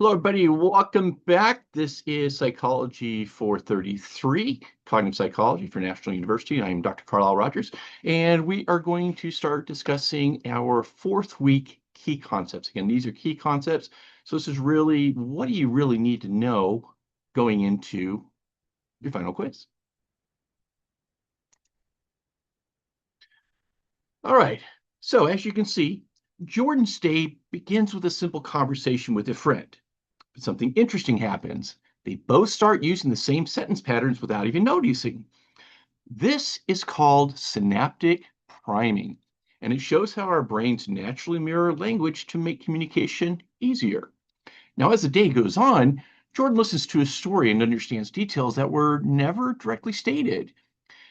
Hello, everybody. Welcome back. This is Psychology 433, Cognitive Psychology for National University. I am Dr. Carlisle Rogers, and we are going to start discussing our fourth week key concepts. Again, these are key concepts. So this is really, what do you really need to know going into your final quiz? All right. So as you can see, Jordan's day begins with a simple conversation with a friend. But something interesting happens. They both start using the same sentence patterns without even noticing. This is called synaptic priming, and it shows how our brains naturally mirror language to make communication easier. Now, as the day goes on, Jordan listens to a story and understands details that were never directly stated.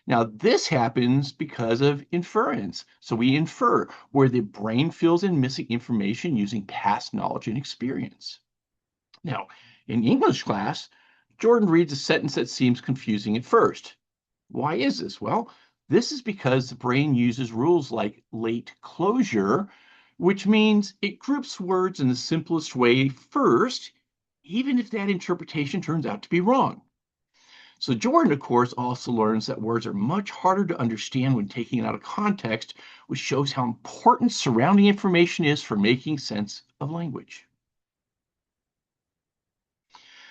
Now, this happens because of inference. So we infer where the brain fills in missing information using past knowledge and experience. Now, in English class, Jordan reads a sentence that seems confusing at first. Why is this? Well, this is because the brain uses rules like late closure, which means it groups words in the simplest way first, even if that interpretation turns out to be wrong. So Jordan, of course, also learns that words are much harder to understand when taken out of context, which shows how important surrounding information is for making sense of language.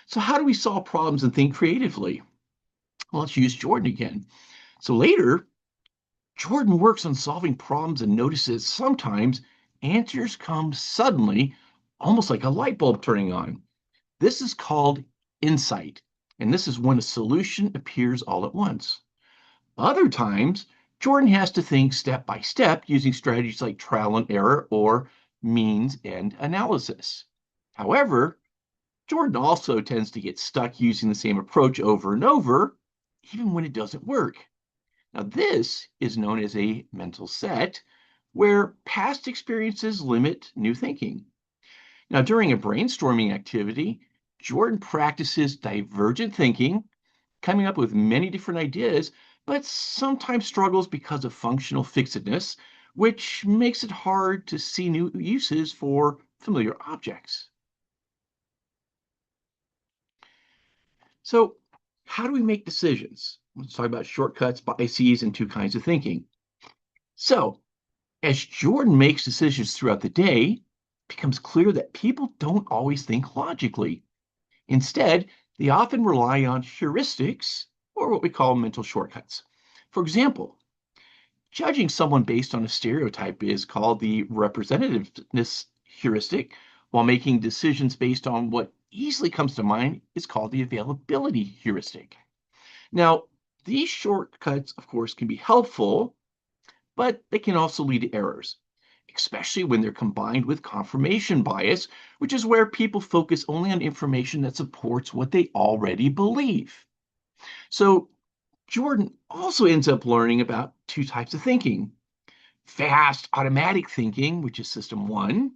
So how do we solve problems and think creatively? Well, let's use Jordan again. So later, Jordan works on solving problems and notices sometimes answers come suddenly, almost like a light bulb turning on. This is called insight, and this is when a solution appears all at once. Other times, Jordan has to think step by step using strategies like trial and error or means and analysis. However, Jordan also tends to get stuck using the same approach over and over, even when it doesn't work. Now, this is known as a mental set, where past experiences limit new thinking. Now, during a brainstorming activity, Jordan practices divergent thinking, coming up with many different ideas, but sometimes struggles because of functional fixedness, which makes it hard to see new uses for familiar objects. So, how do we make decisions? Let's talk about shortcuts, biases, and two kinds of thinking. So, as Jordan makes decisions throughout the day, it becomes clear that people don't always think logically. Instead, they often rely on heuristics, or what we call mental shortcuts. For example, judging someone based on a stereotype is called the representativeness heuristic, while making decisions based on what easily comes to mind is called the availability heuristic. Now, these shortcuts, of course, can be helpful, but they can also lead to errors, especially when they're combined with confirmation bias, which is where people focus only on information that supports what they already believe. So Jordan also ends up learning about two types of thinking: fast, automatic thinking, which is system one,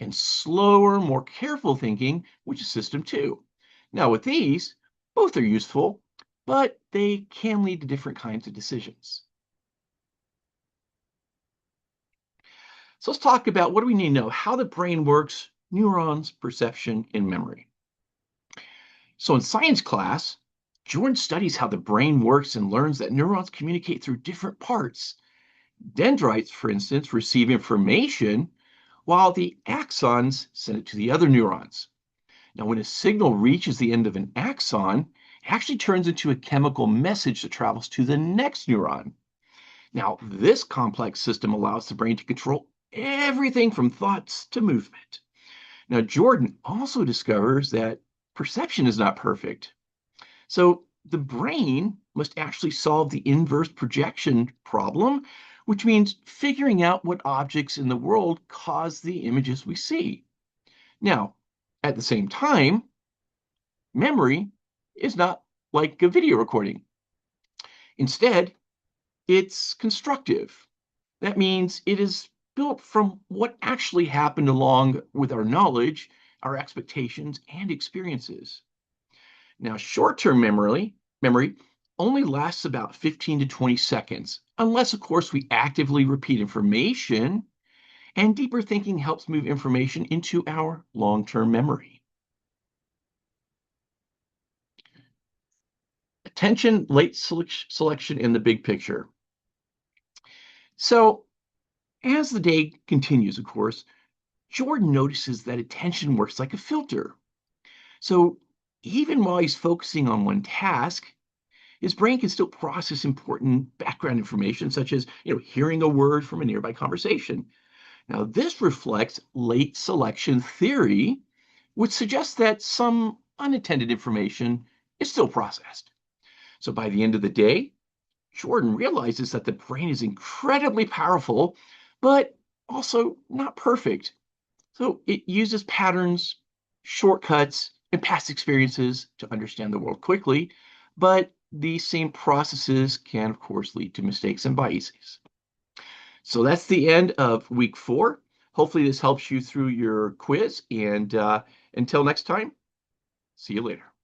and slower, more careful thinking, which is system two. Now, with these, both are useful, but they can lead to different kinds of decisions. So let's talk about what do we need to know, how the brain works, neurons, perception, and memory. So in science class, Jordan studies how the brain works and learns that neurons communicate through different parts. Dendrites, for instance, receive information while the axons send it to the other neurons. Now, when a signal reaches the end of an axon, it actually turns into a chemical message that travels to the next neuron. Now, this complex system allows the brain to control everything from thoughts to movement. Now, Jordan also discovers that perception is not perfect. So the brain must actually solve the inverse projection problem, which means figuring out what objects in the world cause the images we see. Now, at the same time, memory is not like a video recording. Instead, it's constructive. That means it is built from what actually happened along with our knowledge, our expectations, and experiences. Now, short-term memory only lasts about 15 to 20 seconds, unless, of course, we actively repeat information, and deeper thinking helps move information into our long-term memory. Attention, late selection in the big picture. So as the day continues, of course, Jordan notices that attention works like a filter. So even while he's focusing on one task, his brain can still process important background information, such as hearing a word from a nearby conversation. Now, this reflects late selection theory, which suggests that some unattended information is still processed. So by the end of the day, Jordan realizes that the brain is incredibly powerful, but also not perfect. So it uses patterns, shortcuts, and past experiences to understand the world quickly, but these same processes can, of course, lead to mistakes and biases. So that's the end of week 4. Hopefully, this helps you through your quiz. And until next time, see you later.